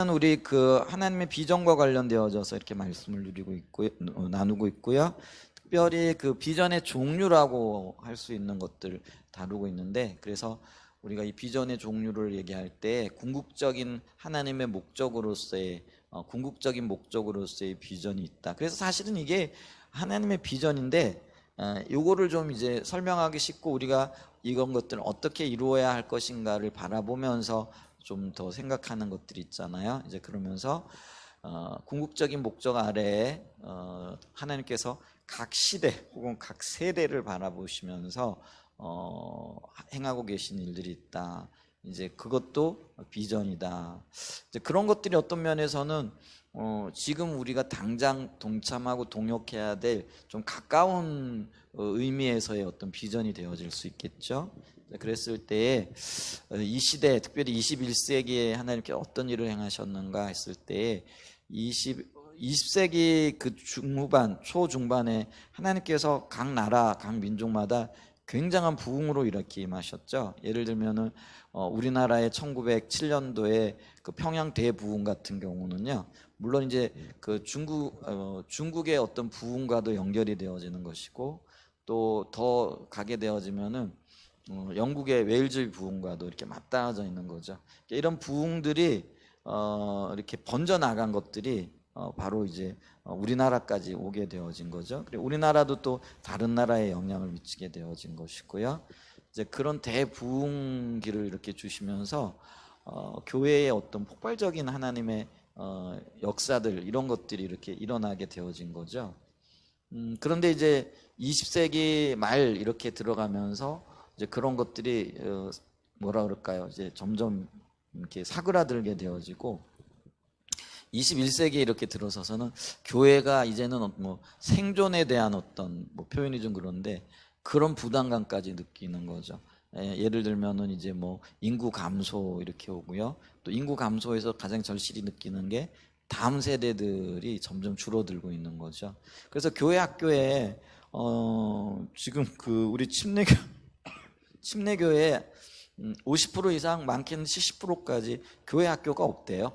우리 그 하나님의 비전과 관련되어져서 이렇게 말씀을 나누고 있고요. 특별히 그 비전의 종류라고 할 수 있는 것들 다루고 있는데, 그래서 우리가 이 비전의 종류를 얘기할 때 궁극적인 하나님의 목적으로서의 궁극적인 목적으로서의 비전이 있다. 그래서 사실은 이게 하나님의 비전인데, 요거를 좀 이제 설명하기 쉽고 우리가 이런 것들을 어떻게 이루어야 할 것인가를 바라보면서 좀 더 생각하는 것들이 있잖아요. 이제 그러면서 궁극적인 목적 아래에 하나님께서 각 시대 혹은 각 세대를 바라보시면서 행하고 계신 일들이 있다. 이제 그것도 비전이다. 이제 그런 것들이 어떤 면에서는 지금 우리가 당장 동참하고 동역해야 될 좀 가까운 의미에서의 어떤 비전이 되어질 수 있겠죠. 그랬을 때에 이 시대, 특별히 21세기에 하나님께 어떤 일을 행하셨는가 했을 때에 20세기 그 중후반, 초중반에 하나님께서 각 나라, 각 민족마다 굉장한 부흥으로 이렇게 임하셨죠. 예를 들면은 우리나라의 1907년도에 그 평양 대부흥 같은 경우는요. 물론 이제 그 중국의 어떤 부흥과도 연결이 되어지는 것이고, 또 더 가게 되어지면은 영국의 웨일즈 부흥과도 이렇게 맞닿아져 있는 거죠. 이런 부흥들이 이렇게 번져 나간 것들이 바로 이제 우리나라까지 오게 되어진 거죠. 그리고 우리나라도 또 다른 나라에 영향을 미치게 되어진 것이고요. 이제 그런 대부흥기를 이렇게 주시면서 교회의 어떤 폭발적인 하나님의 역사들, 이런 것들이 이렇게 일어나게 되어진 거죠. 그런데 이제 20세기 말 이렇게 들어가면서 이제 그런 것들이 뭐라 그럴까요? 이제 점점 이렇게 사그라들게 되어지고 21세기에 이렇게 들어서서는 교회가 이제는 뭐 생존에 대한 어떤 뭐 표현이 좀 그런데 그런 부담감까지 느끼는 거죠. 예를 들면은 이제 뭐 인구 감소 이렇게 오고요. 또 인구 감소에서 가장 절실히 느끼는 게 다음 세대들이 점점 줄어들고 있는 거죠. 그래서 교회 학교에 지금 그 우리 침례교회 50% 이상, 많게는 70%까지 교회 학교가 없대요.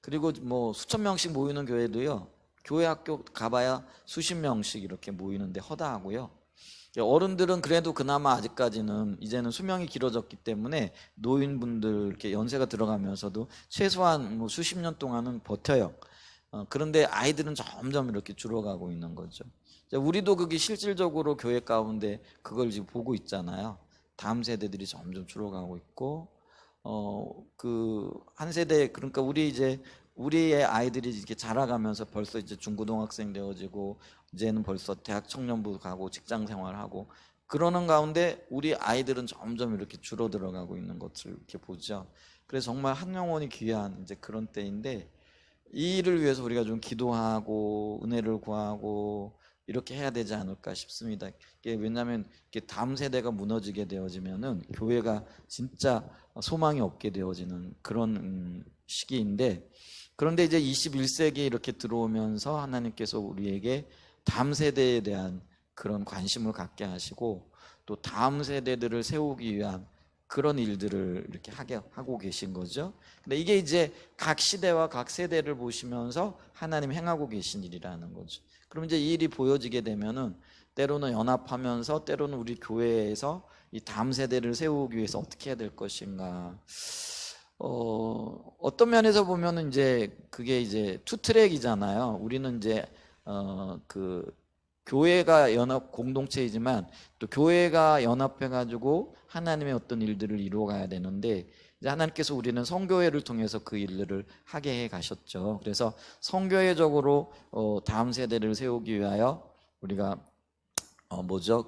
그리고 뭐 수천 명씩 모이는 교회도요, 교회 학교 가봐야 수십 명씩 이렇게 모이는데 허다하고요. 어른들은 그래도 그나마 아직까지는 이제는 수명이 길어졌기 때문에 노인분들 이렇게 연세가 들어가면서도 최소한 뭐 수십 년 동안은 버텨요. 그런데 아이들은 점점 이렇게 줄어가고 있는 거죠. 우리도 그게 실질적으로 교회 가운데 그걸 지금 보고 있잖아요. 다음 세대들이 점점 줄어가고 있고, 그 한 세대, 그러니까 우리의 아이들이 이렇게 자라가면서 벌써 이제 중고등학생 되어지고 이제는 벌써 대학 청년부 가고 직장 생활하고 그러는 가운데 우리 아이들은 점점 이렇게 줄어들어가고 있는 것을 이렇게 보죠. 그래서 정말 한 영혼이 귀한 이제 그런 때인데, 이 일을 위해서 우리가 좀 기도하고 은혜를 구하고 이렇게 해야 되지 않을까 싶습니다. 왜냐하면 다음 세대가 무너지게 되어지면은 교회가 진짜 소망이 없게 되어지는 그런 시기인데, 그런데 이제 21세기에 이렇게 들어오면서 하나님께서 우리에게 다음 세대에 대한 그런 관심을 갖게 하시고 또 다음 세대들을 세우기 위한 그런 일들을 이렇게 하고 계신 거죠. 근데 이게 이제 각 시대와 각 세대를 보시면서 하나님 행하고 계신 일이라는 거죠. 그럼 이제 이 일이 보여지게 되면은 때로는 연합하면서 때로는 우리 교회에서 이 다음 세대를 세우기 위해서 어떻게 해야 될 것인가. 어떤 면에서 보면은 이제 그게 이제 투 트랙이잖아요. 우리는 이제 그 교회가 연합 공동체이지만 또 교회가 연합해 가지고 하나님의 어떤 일들을 이루어 가야 되는데, 이제 하나님께서 우리는 성교회를 통해서 그 일들을 하게 해 가셨죠. 그래서 성교회적으로 다음 세대를 세우기 위하여 우리가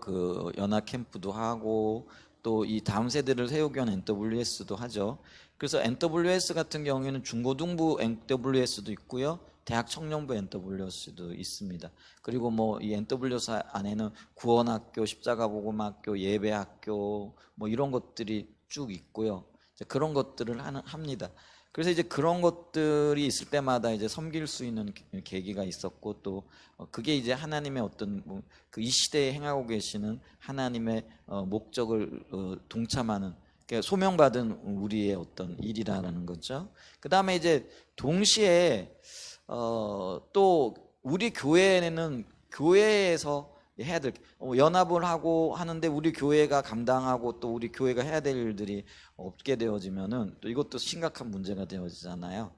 그 연합 캠프도 하고 또 이 다음 세대를 세우기 위한 NWS도 하죠. 그래서 NWS 같은 경우에는 중고등부 NWS도 있고요, 대학 청년부 NWS도 있습니다. 그리고 뭐 이 NWS 안에는 구원학교, 십자가복음학교, 예배학교 뭐 이런 것들이 쭉 있고요. 이제 그런 것들을 합니다. 그래서 이제 그런 것들이 있을 때마다 이제 섬길 수 있는 계기가 있었고, 또 그게 이제 하나님의 어떤 그 이 시대에 행하고 계시는 하나님의 목적을 동참하는 그러니까 소명받은 우리의 어떤 일이라는 거죠. 그 다음에 이제 동시에 또 우리 교회는 교회에서 해야 될 연합을 하고 하는데 우리 교회가 감당하고 또 우리 교회가 해야 될 일들이 없게 되어지면은 또 이것도 심각한 문제가 되어지잖아요.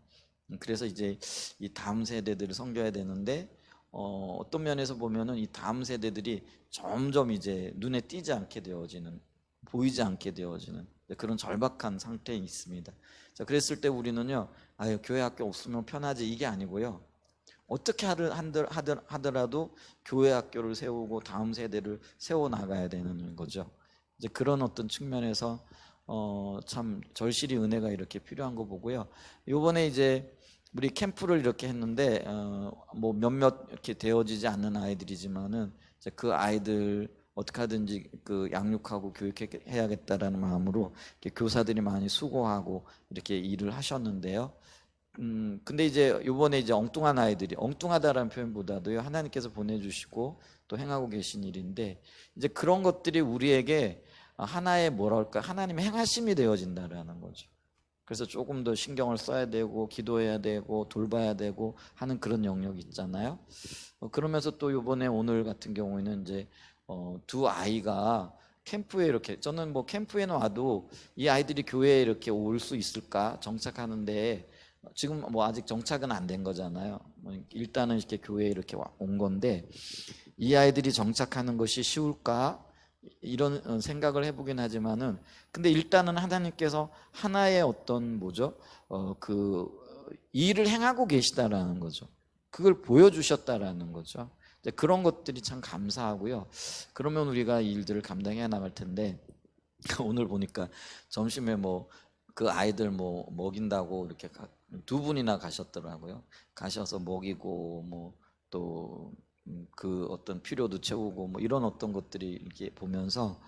그래서 이제 이 다음 세대들을 섬겨야 되는데 어떤 면에서 보면은 이 다음 세대들이 점점 이제 눈에 띄지 않게 되어지는, 보이지 않게 되어지는 그런 절박한 상태에 있습니다. 자, 그랬을 때 우리는요, 아유 교회 학교 없으면 편하지, 이게 아니고요. 어떻게 하더라도 교회 학교를 세우고 다음 세대를 세워 나가야 되는 거죠. 이제 그런 어떤 측면에서 참 절실히 은혜가 이렇게 필요한 거 보고요. 요번에 이제 우리 캠프를 이렇게 했는데 뭐 몇몇 이렇게 되어지지 않는 아이들이지만은 이제 그 아이들 어떻게 하든지 그 양육하고 교육해야겠다라는 마음으로 이렇게 교사들이 많이 수고하고 이렇게 일을 하셨는데요. 근데 이제 요번에 이제 엉뚱한 아이들이, 엉뚱하다라는 표현보다도요, 하나님께서 보내주시고 또 행하고 계신 일인데, 이제 그런 것들이 우리에게 하나의 뭐랄까, 하나님의 행하심이 되어진다라는 거죠. 그래서 조금 더 신경을 써야 되고 기도해야 되고 돌봐야 되고 하는 그런 영역이 있잖아요. 그러면서 또 요번에 오늘 같은 경우에는 이제 두 아이가 캠프에 이렇게, 저는 뭐 캠프에는 와도 이 아이들이 교회에 이렇게 올 수 있을까 정착하는데, 지금 뭐 아직 정착은 안 된 거잖아요. 일단은 이렇게 교회에 이렇게 온 건데 이 아이들이 정착하는 것이 쉬울까, 이런 생각을 해보긴 하지만은, 근데 일단은 하나님께서 하나의 어떤 뭐죠, 그 일을 행하고 계시다라는 거죠. 그걸 보여주셨다라는 거죠. 이제 그런 것들이 참 감사하고요. 그러면 우리가 이 일들을 감당해야 나갈 텐데, 오늘 보니까 점심에 뭐 그 아이들 뭐 먹인다고 이렇게 두 분이나 가셨더라고요. 가셔서 먹이고 뭐 또 그 어떤 필요도 채우고 뭐 이런 어떤 것들이 이렇게 보면서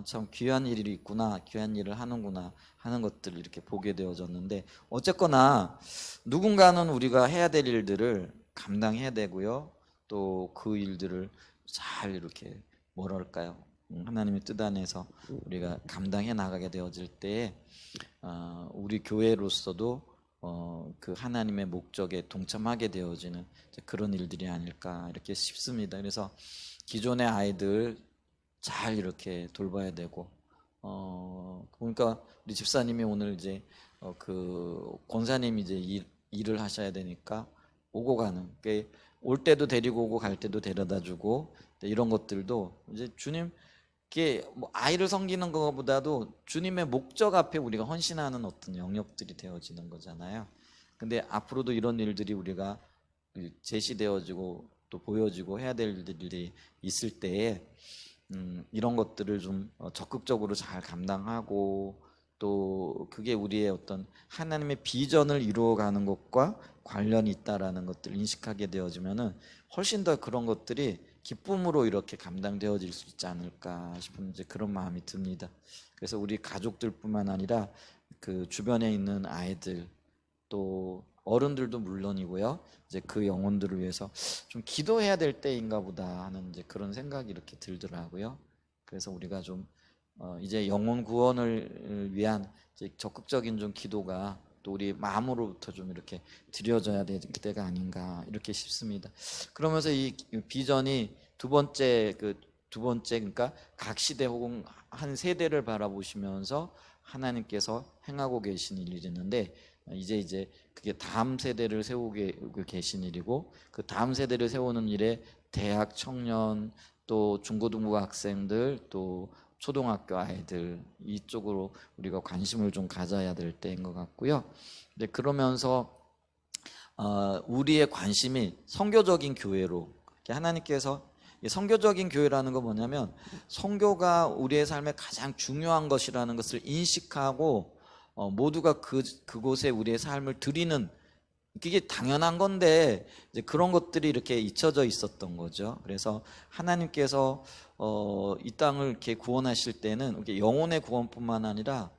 참 귀한 일이 있구나, 귀한 일을 하는구나 하는 것들을 이렇게 보게 되어졌는데, 어쨌거나 누군가는 우리가 해야 될 일들을 감당해야 되고요. 또 그 일들을 잘 이렇게 뭐랄까요, 하나님의 뜻 안에서 우리가 감당해 나가게 되어질 때에 우리 교회로서도 그 하나님의 목적에 동참하게 되어지는 그런 일들이 아닐까 이렇게 싶습니다. 그래서 기존의 아이들 잘 이렇게 돌봐야 되고, 그러니까 우리 집사님이 오늘 이제 그 권사님이 이제 일을 하셔야 되니까 오고 가는, 올 때도 데리고 오고 갈 때도 데려다주고 이런 것들도 이제 주님, 이게 뭐 아이를 섬기는 것보다도 주님의 목적 앞에 우리가 헌신하는 어떤 영역들이 되어지는 거잖아요. 근데 앞으로도 이런 일들이 우리가 제시되어지고 또 보여지고 해야 될 일들이 있을 때에 이런 것들을 좀 적극적으로 잘 감당하고, 또 그게 우리의 어떤 하나님의 비전을 이루어가는 것과 관련이 있다라는 것들을 인식하게 되어지면은 훨씬 더 그런 것들이 기쁨으로 이렇게 감당되어질 수 있지 않을까 싶은 이제 그런 마음이 듭니다. 그래서 우리 가족들뿐만 아니라 그 주변에 있는 아이들 또 어른들도 물론이고요. 이제 그 영혼들을 위해서 좀 기도해야 될 때인가 보다 하는 이제 그런 생각이 이렇게 들더라고요. 그래서 우리가 좀 이제 영혼 구원을 위한 이제 적극적인 좀 기도가 또 우리 마음으로부터 좀 이렇게 드려져야 될 때가 아닌가 이렇게 싶습니다. 그러면서 이 비전이 두 번째 그러니까 각 시대 혹은 한 세대를 바라보시면서 하나님께서 행하고 계신 일이 있는데, 이제 그게 다음 세대를 세우고 계신 일이고, 그 다음 세대를 세우는 일에 대학 청년 또 중고등부 학생들 또 초등학교 아이들 이쪽으로 우리가 관심을 좀 가져야 될 때인 것 같고요. 근데 그러면서 우리의 관심이 선교적인 교회로, 하나님께서 선교적인 교회라는 건 뭐냐면 선교가 우리의 삶에 가장 중요한 것이라는 것을 인식하고 모두가 그곳에 우리의 삶을 드리는, 그게 당연한 건데 이제 그런 것들이 이렇게 잊혀져 있었던 거죠. 그래서 하나님께서 이 땅을 이렇게 구원하실 때는 이렇게 영혼의 구원뿐만 아니라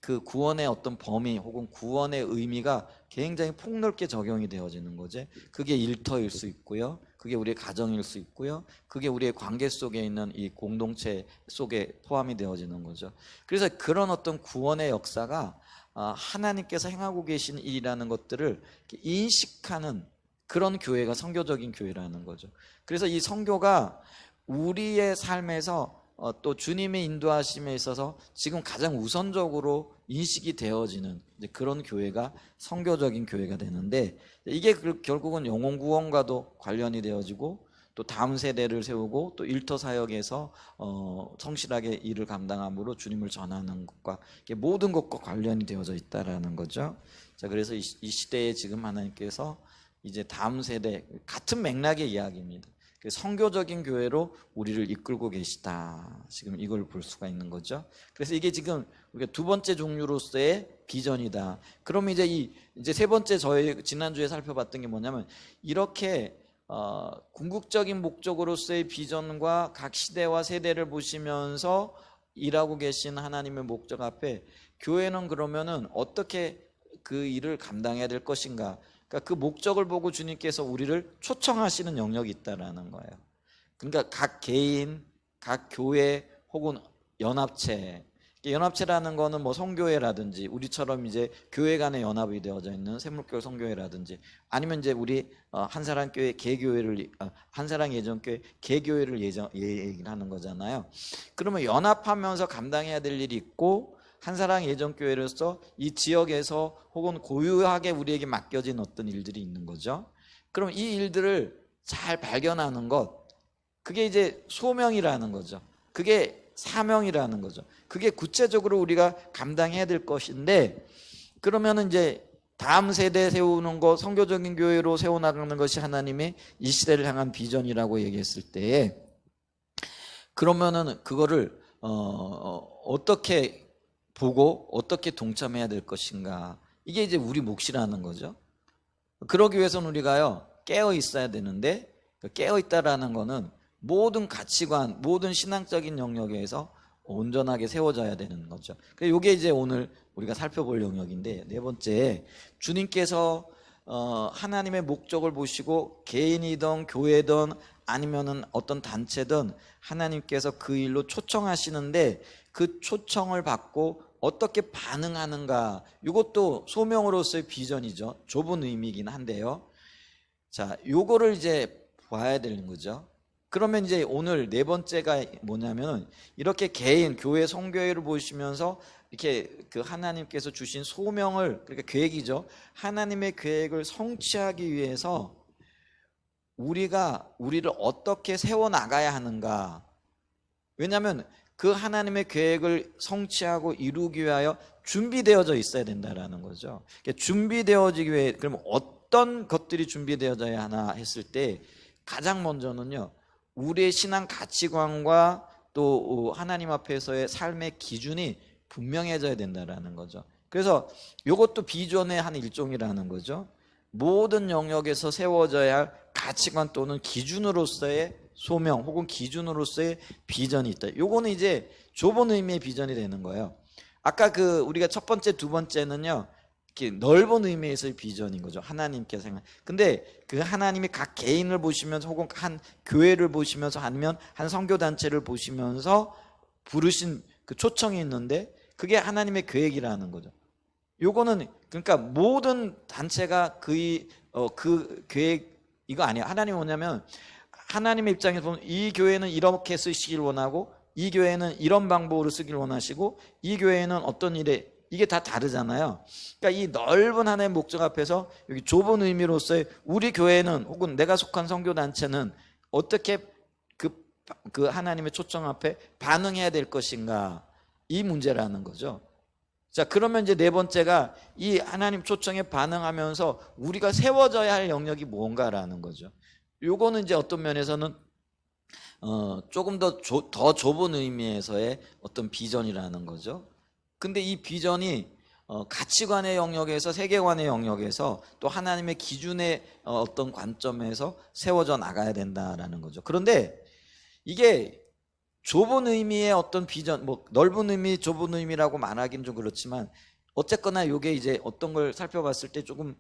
그 구원의 어떤 범위 혹은 구원의 의미가 굉장히 폭넓게 적용이 되어지는 거지. 그게 일터일 수 있고요. 그게 우리의 가정일 수 있고요. 그게 우리의 관계 속에 있는 이 공동체 속에 포함이 되어지는 거죠. 그래서 그런 어떤 구원의 역사가 하나님께서 행하고 계신 일이라는 것들을 인식하는 그런 교회가 선교적인 교회라는 거죠. 그래서 이 선교가 우리의 삶에서 또 주님의 인도하심에 있어서 지금 가장 우선적으로 인식이 되어지는 그런 교회가 선교적인 교회가 되는데, 이게 결국은 영혼 구원과도 관련이 되어지고 또 다음 세대를 세우고 또 일터 사역에서 성실하게 일을 감당함으로 주님을 전하는 것과 모든 것과 관련이 되어져 있다라는 거죠. 자, 그래서 이 시대에 지금 하나님께서 이제 다음 세대 같은 맥락의 이야기입니다. 선교적인 교회로 우리를 이끌고 계시다. 지금 이걸 볼 수가 있는 거죠. 그래서 이게 지금 우리가 두 번째 종류로서의 비전이다. 그러면 이제 세 번째 저희 지난주에 살펴봤던 게 뭐냐면, 이렇게 궁극적인 목적으로서의 비전과 각 시대와 세대를 보시면서 일하고 계신 하나님의 목적 앞에 교회는 그러면은 어떻게 그 일을 감당해야 될 것인가? 그러니까 그 목적을 보고 주님께서 우리를 초청하시는 영역이 있다라는 거예요. 그러니까 각 개인, 각 교회 혹은 연합체, 연합체라는 거는 뭐 성교회라든지 우리처럼 이제 교회 간의 연합이 되어져 있는 샘물교회 성교회라든지, 아니면 이제 우리 한사랑교회 개교회를 한사랑 예전교회 개교회를 얘기하는 거잖아요. 그러면 연합하면서 감당해야 될 일이 있고, 한사랑 예전교회로서 이 지역에서 혹은 고유하게 우리에게 맡겨진 어떤 일들이 있는 거죠. 그럼 이 일들을 잘 발견하는 것, 그게 이제 소명이라는 거죠. 그게 사명이라는 거죠. 그게 구체적으로 우리가 감당해야 될 것인데, 그러면은 이제 다음 세대 세우는 것, 선교적인 교회로 세워나가는 것이 하나님의 이 시대를 향한 비전이라고 얘기했을 때, 그러면은 그거를 어떻게 보고 어떻게 동참해야 될 것인가, 이게 이제 우리 몫이라는 거죠. 그러기 위해서는 우리가요 깨어 있어야 되는데, 깨어 있다라는 거는 모든 가치관, 모든 신앙적인 영역에서 온전하게 세워져야 되는 거죠. 그래서 이게 이제 오늘 우리가 살펴볼 영역인데, 네 번째, 주님께서 하나님의 목적을 보시고 개인이든 교회든 아니면은 어떤 단체든 하나님께서 그 일로 초청하시는데, 그 초청을 받고 어떻게 반응하는가, 이것도 소명으로서의 비전이죠. 좁은 의미이긴 한데요. 자, 요거를 이제 봐야 되는 거죠. 그러면 이제 오늘 네 번째가 뭐냐면, 이렇게 개인, 교회, 성교회를 보시면서 이렇게 그 하나님께서 주신 소명을, 그러니까 계획이죠. 하나님의 계획을 성취하기 위해서 우리를 어떻게 세워나가야 하는가. 왜냐하면 그 하나님의 계획을 성취하고 이루기 위하여 준비되어져 있어야 된다라는 거죠. 준비되어지기 위해, 그럼 어떤 것들이 준비되어져야 하나 했을 때, 가장 먼저는요, 우리의 신앙 가치관과 또 하나님 앞에서의 삶의 기준이 분명해져야 된다라는 거죠. 그래서 이것도 비전의 한 일종이라는 거죠. 모든 영역에서 세워져야 할 가치관 또는 기준으로서의 소명 혹은 기준으로서의 비전이 있다. 요거는 이제 좁은 의미의 비전이 되는 거예요. 아까 우리가 첫 번째, 두 번째는요, 이렇게 넓은 의미에서의 비전인 거죠. 하나님께서 생각. 근데 그 하나님이 각 개인을 보시면서 혹은 한 교회를 보시면서 아니면 한 선교 단체를 보시면서 부르신 그 초청이 있는데, 그게 하나님의 계획이라는 거죠. 요거는 그러니까 모든 단체가 그 계획 이거 아니야. 하나님이 뭐냐면, 하나님의 입장에서 보면 이 교회는 이렇게 쓰시길 원하고, 이 교회는 이런 방법으로 쓰길 원하시고, 이 교회는 어떤 일에, 이게 다 다르잖아요. 그러니까 이 넓은 하나님의 목적 앞에서 여기 좁은 의미로서의 우리 교회는 혹은 내가 속한 선교단체는 어떻게 그 하나님의 초청 앞에 반응해야 될 것인가, 이 문제라는 거죠. 자, 그러면 이제 네 번째가 이 하나님 초청에 반응하면서 우리가 세워져야 할 영역이 뭔가라는 거죠. 요거는 이제 어떤 면에서는 조금 더 좁은 의미에서의 어떤 비전이라는 거죠. 근데 이 비전이 가치관의 영역에서, 세계관의 영역에서, 또 하나님의 기준의 어떤 관점에서 세워져 나가야 된다라는 거죠. 그런데 이게 좁은 의미의 어떤 비전, 뭐 넓은 의미, 좁은 의미라고 말하기는 좀 그렇지만 어쨌거나 이게 이제 어떤 걸 살펴봤을 때 조금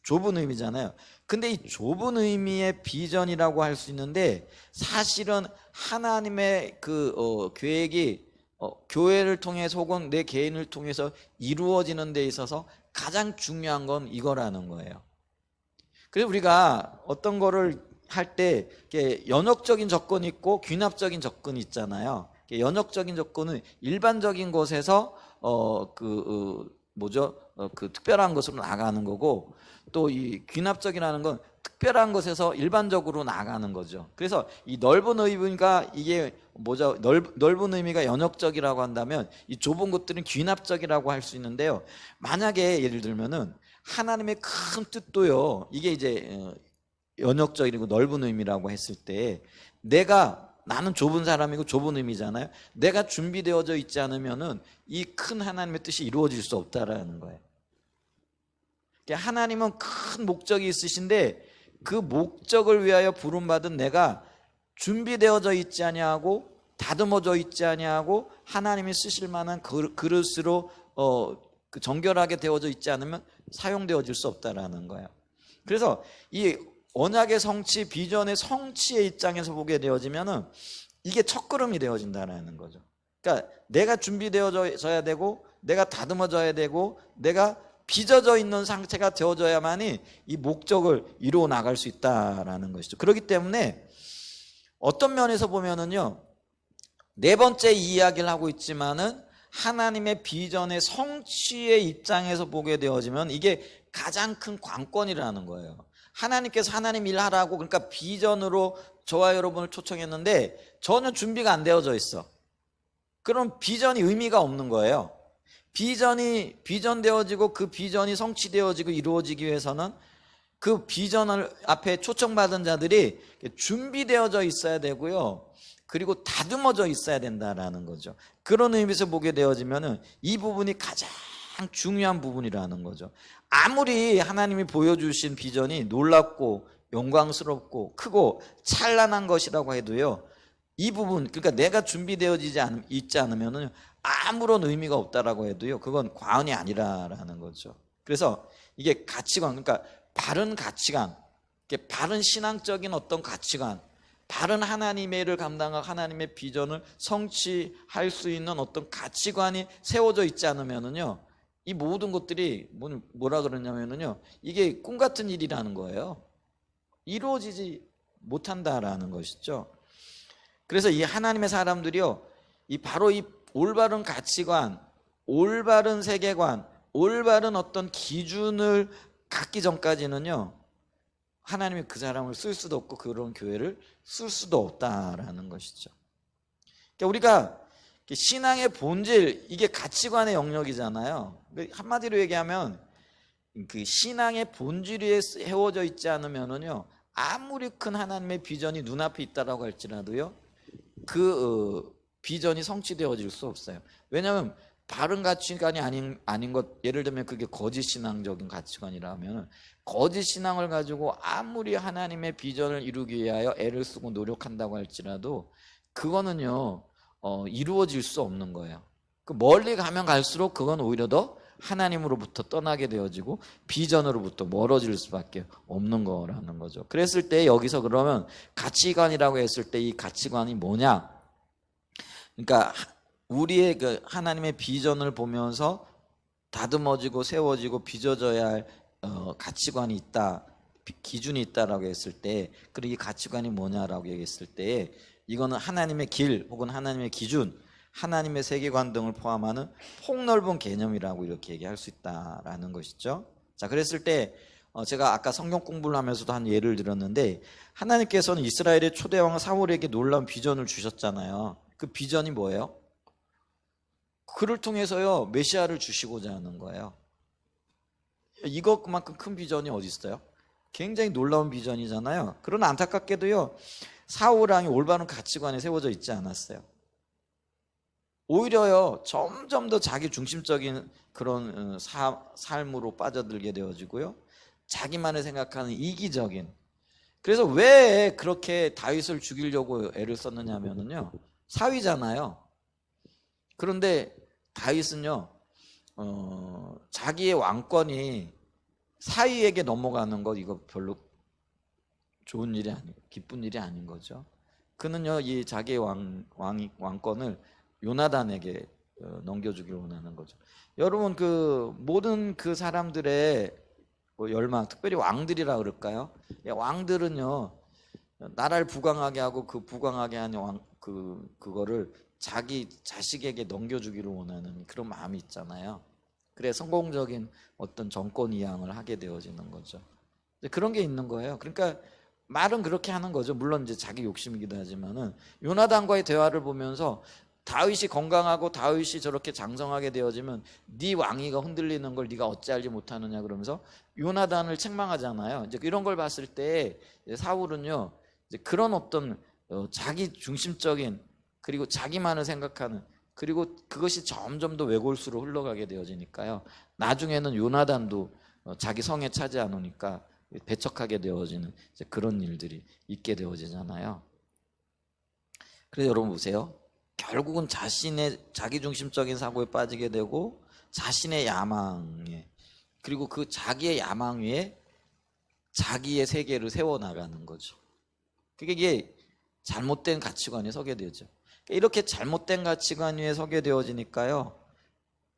좁은 의미잖아요. 근데 이 좁은 의미의 비전이라고 할 수 있는데 사실은 하나님의 계획이 교회를 통해서 혹은 내 개인을 통해서 이루어지는 데 있어서 가장 중요한 건 이거라는 거예요. 그래서 우리가 어떤 거를 할 때 연역적인 접근이 있고 귀납적인 접근이 있잖아요. 연역적인 접근은 일반적인 곳에서 그 특별한 것으로 나가는 거고, 또 이 귀납적이라는 건 특별한 것에서 일반적으로 나가는 거죠. 그래서 이 넓은 의미가 이게 넓은 의미가 연역적이라고 한다면 이 좁은 것들은 귀납적이라고 할 수 있는데요. 만약에 예를 들면은 하나님의 큰 뜻도요, 이게 이제 연역적이고 넓은 의미라고 했을 때 나는 좁은 사람이고 좁은 의미잖아요. 내가 준비되어져 있지 않으면은 이 큰 하나님의 뜻이 이루어질 수 없다라는 거예요. 하나님은 큰 목적이 있으신데 그 목적을 위하여 부름받은 내가 준비되어져 있지 아니하고 다듬어져 있지 아니하고 하나님이 쓰실 만한 그릇으로 정결하게 되어져 있지 않으면 사용되어질 수 없다라는 거예요. 그래서 이 언약의 성취, 비전의 성취의 입장에서 보게 되어지면은 이게 첫걸음이 되어진다는 거죠. 그러니까 내가 준비되어져야 되고, 내가 다듬어져야 되고, 내가 빚어져 있는 상태가 되어져야만이 이 목적을 이루어 나갈 수 있다라는 것이죠. 그렇기 때문에 어떤 면에서 보면은요, 네 번째 이야기를 하고 있지만은 하나님의 비전의 성취의 입장에서 보게 되어지면 이게 가장 큰 관건이라는 거예요. 하나님께서 하나님 일하라고, 그러니까 비전으로 저와 여러분을 초청했는데 전혀 준비가 안 되어져 있어. 그럼 비전이 의미가 없는 거예요. 비전이 비전되어지고 그 비전이 성취되어지고 이루어지기 위해서는 그 비전을 앞에 초청받은 자들이 준비되어져 있어야 되고요. 그리고 다듬어져 있어야 된다라는 거죠. 그런 의미에서 보게 되어지면은 이 부분이 가장 중요한 부분이라는 거죠. 아무리 하나님이 보여주신 비전이 놀랍고 영광스럽고 크고 찬란한 것이라고 해도요, 이 부분, 그러니까 내가 준비되어지지 있지 않으면은 아무런 의미가 없다라고 해도요, 그건 과언이 아니라라는 거죠. 그래서 이게 가치관, 그러니까 바른 가치관, 바른 신앙적인 어떤 가치관, 바른 하나님의 일을 감당하고 하나님의 비전을 성취할 수 있는 어떤 가치관이 세워져 있지 않으면은요, 이 모든 것들이 뭐라 그러냐면은요, 이게 꿈 같은 일이라는 거예요. 이루어지지 못한다라는 것이죠. 그래서 이 하나님의 사람들이요, 바로 이 올바른 가치관, 올바른 세계관, 올바른 어떤 기준을 갖기 전까지는요, 하나님이 그 사람을 쓸 수도 없고 그런 교회를 쓸 수도 없다라는 것이죠. 그러니까 우리가 신앙의 본질, 이게 가치관의 영역이잖아요. 한마디로 얘기하면 그 신앙의 본질이 세워져 있지 않으면은요, 아무리 큰 하나님의 비전이 눈앞에 있다라고 할지라도요, 그 비전이 성취되어질 수 없어요. 왜냐하면 바른 가치관이 아닌 것, 예를 들면 그게 거짓 신앙적인 가치관이라면 거짓 신앙을 가지고 아무리 하나님의 비전을 이루기 위하여 애를 쓰고 노력한다고 할지라도 그거는요, 이루어질 수 없는 거예요. 멀리 가면 갈수록 그건 오히려 더 하나님으로부터 떠나게 되어지고 비전으로부터 멀어질 수밖에 없는 거라는 거죠. 그랬을 때 여기서 그러면 가치관이라고 했을 때 이 가치관이 뭐냐? 그러니까 우리의 그 하나님의 비전을 보면서 다듬어지고 세워지고 빚어져야 할 가치관이 있다, 기준이 있다라고 했을 때, 그리고 이 가치관이 뭐냐라고 얘기했을 때, 이거는 하나님의 길 혹은 하나님의 기준, 하나님의 세계관 등을 포함하는 폭넓은 개념이라고 이렇게 얘기할 수 있다라는 것이죠. 자, 그랬을 때 제가 아까 성경 공부를 하면서도 한 예를 들었는데, 하나님께서는 이스라엘의 초대왕 사울에게 놀라운 비전을 주셨잖아요. 그 비전이 뭐예요? 그를 통해서요, 메시아를 주시고자 하는 거예요. 이것만큼 큰 비전이 어디 있어요? 굉장히 놀라운 비전이잖아요. 그러나 안타깝게도요, 사울 왕이 올바른 가치관에 세워져 있지 않았어요. 오히려요, 점점 더 자기 중심적인 그런 삶으로 빠져들게 되어지고요, 자기만을 생각하는 이기적인. 그래서 왜 그렇게 다윗을 죽이려고 애를 썼느냐면요, 사위잖아요. 그런데 다윗은요, 자기의 왕권이 사위에게 넘어가는 것, 이거 별로 좋은 일이 아니고 기쁜 일이 아닌 거죠. 그는요, 이 자기의 왕권을 요나단에게 넘겨주기를 원하는 거죠. 여러분, 그 모든 그 사람들의 열망, 특별히 왕들이라 그럴까요? 왕들은요, 나라를 부강하게 하고 그 부강하게 하는 그거를 자기 자식에게 넘겨주기를 원하는 그런 마음이 있잖아요. 그래 성공적인 어떤 정권 이양을 하게 되어지는 거죠. 그런 게 있는 거예요. 그러니까 말은 그렇게 하는 거죠. 물론 이제 자기 욕심이기도 하지만은 요나단과의 대화를 보면서 다윗이 건강하고 다윗이 저렇게 장성하게 되어지면 네 왕위가 흔들리는 걸 네가 어찌 알지 못하느냐 그러면서 요나단을 책망하잖아요. 이제 이런 걸 봤을 때 사울은요, 이제 그런 어떤 자기 중심적인 그리고 자기만을 생각하는 그리고 그것이 점점 더 외골수로 흘러가게 되어지니까요. 나중에는 요나단도 자기 성에 차지 않으니까 배척하게 되어지는 이제 그런 일들이 있게 되어지잖아요. 그래서 여러분 보세요. 결국은 자신의 자기중심적인 사고에 빠지게 되고 자신의 야망에 그리고 그 자기의 야망 위에 자기의 세계를 세워나가는 거죠. 그게 이게 잘못된 가치관에 서게 되죠. 이렇게 잘못된 가치관 위에 서게 되어지니까요.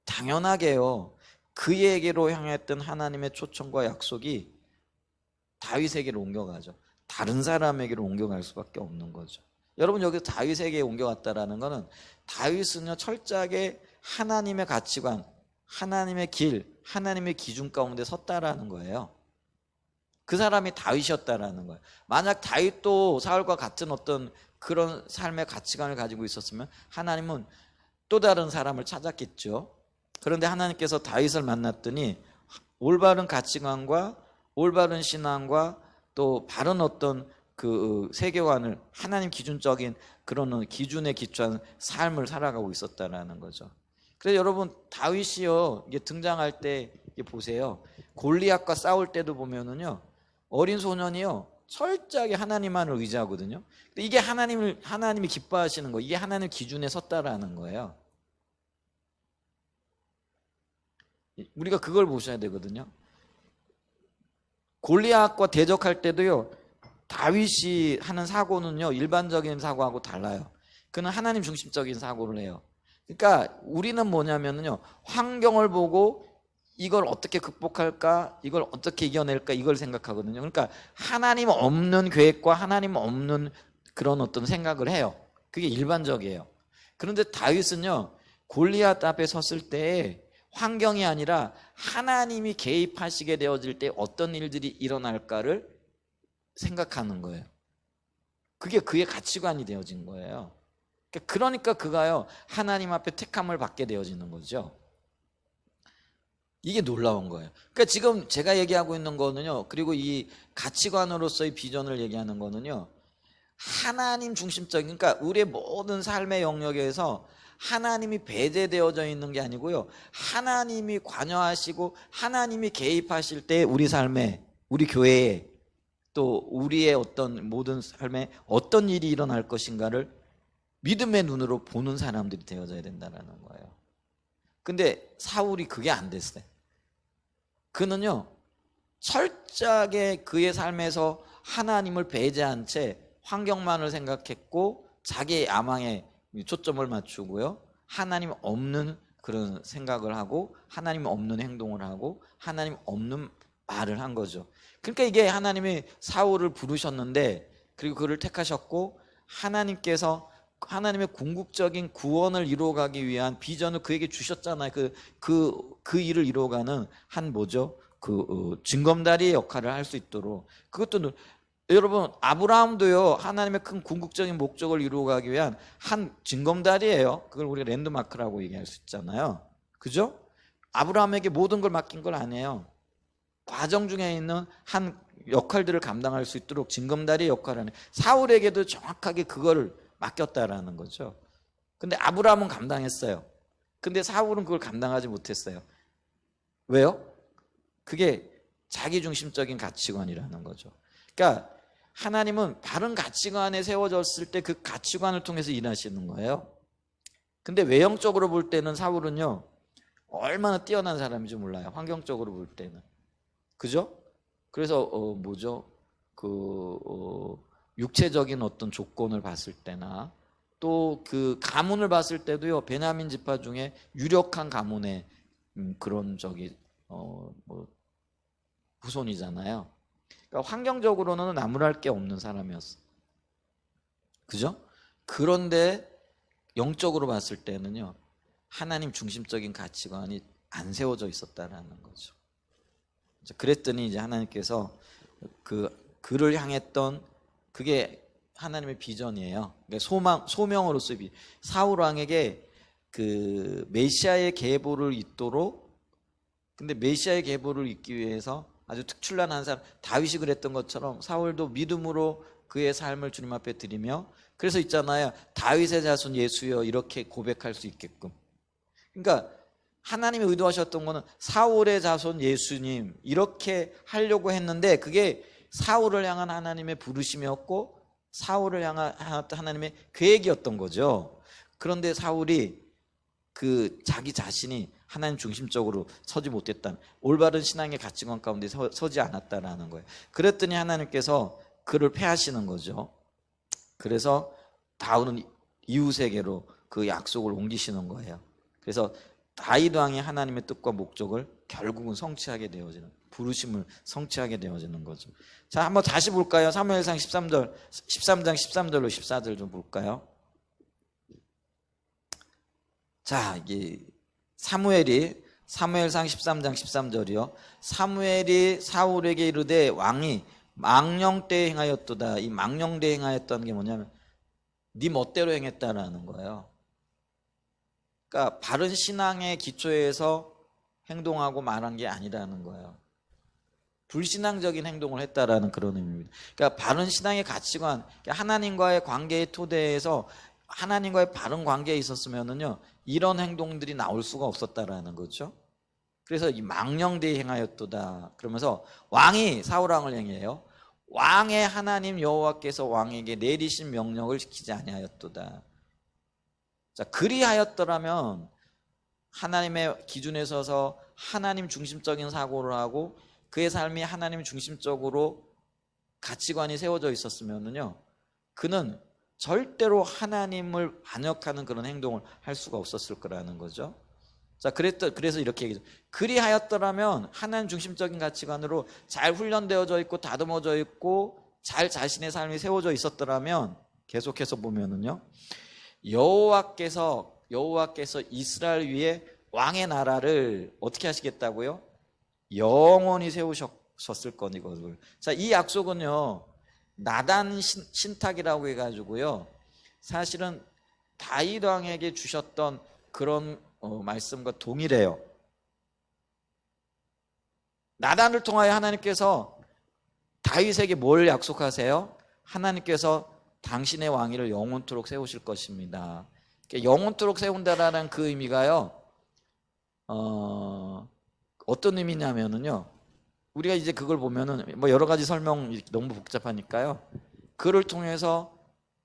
당연하게요. 그에게로 향했던 하나님의 초청과 약속이 다윗에게로 옮겨가죠. 다른 사람에게로 옮겨갈 수밖에 없는 거죠. 여러분 여기서 다윗에게 옮겨갔다라는 것은 다윗은요 철저하게 하나님의 가치관, 하나님의 길, 하나님의 기준 가운데 섰다라는 거예요. 그 사람이 다윗이었다라는 거예요. 만약 다윗도 사울과 같은 어떤 그런 삶의 가치관을 가지고 있었으면 하나님은 또 다른 사람을 찾았겠죠. 그런데 하나님께서 다윗을 만났더니 올바른 가치관과 올바른 신앙과 또 바른 어떤 그 세계관을 하나님 기준적인 그런 기준에 기초한 삶을 살아가고 있었다라는 거죠. 그래서 여러분 다윗이요 이게 등장할 때 이게 보세요. 골리앗과 싸울 때도 보면은요 어린 소년이요 철저하게 하나님만을 의지하거든요. 근데 이게 하나님이 기뻐하시는 거, 이게 하나님 기준에 섰다라는 거예요. 우리가 그걸 보셔야 되거든요. 골리앗과 대적할 때도요. 다윗이 하는 사고는요 일반적인 사고하고 달라요. 그는 하나님 중심적인 사고를 해요. 그러니까 우리는 뭐냐면요 환경을 보고 이걸 어떻게 극복할까, 이걸 어떻게 이겨낼까 이걸 생각하거든요. 그러니까 하나님 없는 계획과 하나님 없는 그런 어떤 생각을 해요. 그게 일반적이에요. 그런데 다윗은요 골리앗 앞에 섰을 때 환경이 아니라 하나님이 개입하시게 되어질 때 어떤 일들이 일어날까를 생각하는 거예요. 그게 그의 가치관이 되어진 거예요. 그러니까 그가요 하나님 앞에 택함을 받게 되어지는 거죠. 이게 놀라운 거예요. 그러니까 지금 제가 얘기하고 있는 거는요, 그리고 이 가치관으로서의 비전을 얘기하는 거는요, 하나님 중심적인, 그러니까 우리의 모든 삶의 영역에서 하나님이 배제되어져 있는 게 아니고요, 하나님이 관여하시고 하나님이 개입하실 때 우리 삶에, 우리 교회에 또 우리의 어떤 모든 삶에 어떤 일이 일어날 것인가를 믿음의 눈으로 보는 사람들이 되어져야 된다는 거예요. 근데 사울이 그게 안 됐어요. 그는요 철저하게 그의 삶에서 하나님을 배제한 채 환경만을 생각했고 자기의 야망에 초점을 맞추고요 하나님 없는 그런 생각을 하고 하나님 없는 행동을 하고 하나님 없는 말을 한 거죠. 그러니까 이게 하나님이 사울을 부르셨는데 그리고 그를 택하셨고 하나님께서 하나님의 궁극적인 구원을 이루어가기 위한 비전을 그에게 주셨잖아요. 그 일을 이루어가는 한 뭐죠? 징검다리의 역할을 할 수 있도록. 그것도 여러분 아브라함도요 하나님의 큰 궁극적인 목적을 이루어가기 위한 한 징검다리예요. 그걸 우리가 랜드마크라고 얘기할 수 있잖아요. 그죠? 아브라함에게 모든 걸 맡긴 건 아니에요. 과정 중에 있는 한 역할들을 감당할 수 있도록 징검다리의 역할을 하는 사울에게도 정확하게 그거를 맡겼다라는 거죠. 근데 아브라함은 감당했어요. 근데 사울은 그걸 감당하지 못했어요. 왜요? 그게 자기중심적인 가치관이라는 거죠. 그러니까 하나님은 바른 가치관에 세워졌을 때 그 가치관을 통해서 일하시는 거예요. 근데 외형적으로 볼 때는 사울은요, 얼마나 뛰어난 사람인지 몰라요. 환경적으로 볼 때는. 그죠? 그래서 육체적인 어떤 조건을 봤을 때나 또 그 가문을 봤을 때도요, 베냐민 지파 중에 유력한 가문의 그런 후손이잖아요. 그러니까 환경적으로는 나무랄 게 없는 사람이었어. 그죠? 그런데 영적으로 봤을 때는요, 하나님 중심적인 가치관이 안 세워져 있었다라는 거죠. 그랬더니 이제 하나님께서 그를 향했던 그게 하나님의 비전이에요. 그러니까 소명으로서의 사울 왕에게 그 메시아의 계보를 잇도록, 근데 메시아의 계보를 잇기 위해서 아주 특출난 한 사람, 다윗이 그랬던 것처럼 사울도 믿음으로 그의 삶을 주님 앞에 드리며, 그래서 있잖아요, 다윗의 자손 예수여 이렇게 고백할 수 있게끔. 그러니까 하나님이 의도하셨던 거는 사울의 자손 예수님 이렇게 하려고 했는데, 그게 사울을 향한 하나님의 부르심이었고 사울을 향한 하나님의 계획이었던 거죠. 그런데 사울이 자기 자신이 하나님 중심적으로 서지 못했다는, 올바른 신앙의 가치관 가운데 서지 않았다라는 거예요. 그랬더니 하나님께서 그를 패하시는 거죠. 그래서 다윗은 이웃에게로 그 약속을 옮기시는 거예요. 그래서 다윗 왕이 하나님의 뜻과 목적을 결국은 성취하게 되어지는, 부르심을 성취하게 되어지는 거죠. 자, 한번 다시 볼까요? 사무엘상 13장 13절로 14절 좀 볼까요? 자, 이게 사무엘상 13장 13절이요. 사무엘이 사울에게 이르되 왕이 망령되이 행하였도다. 이 망령되이 행하였다는 게 뭐냐면 네 멋대로 행했다라는 거예요. 그러니까 바른 신앙의 기초에서 행동하고 말한 게 아니라는 거예요. 불신앙적인 행동을 했다라는 그런 의미입니다. 그러니까 바른 신앙의 가치관, 하나님과의 관계의 토대에서 하나님과의 바른 관계에 있었으면은요, 이런 행동들이 나올 수가 없었다라는 거죠. 그래서 이 망령되이 행하였도다. 그러면서 왕이 사울 왕을 행해요. 왕의 하나님 여호와께서 왕에게 내리신 명령을 지키지 아니하였도다. 자, 그리하였더라면 하나님의 기준에 서서 하나님 중심적인 사고를 하고 그의 삶이 하나님 중심적으로 가치관이 세워져 있었으면은요, 그는 절대로 하나님을 반역하는 그런 행동을 할 수가 없었을 거라는 거죠. 자, 그래서 이렇게 얘기죠. 그리하였더라면 하나님 중심적인 가치관으로 잘 훈련되어져 있고 다듬어져 있고 잘 자신의 삶이 세워져 있었더라면, 계속해서 보면은요, 여호와께서 이스라엘 위에 왕의 나라를 어떻게 하시겠다고요? 영원히 세우셨을 거니거든요. 자, 이 약속은요, 나단 신탁이라고 해가지고요, 사실은 다윗 왕에게 주셨던 그런 말씀과 동일해요. 나단을 통하여 하나님께서 다윗에게 뭘 약속하세요? 하나님께서 당신의 왕위를 영원토록 세우실 것입니다. 영원토록 세운다라는 그 의미가요, 어떤 의미냐면은요, 우리가 이제 그걸 보면은 뭐 여러 가지 설명 너무 복잡하니까요, 그를 통해서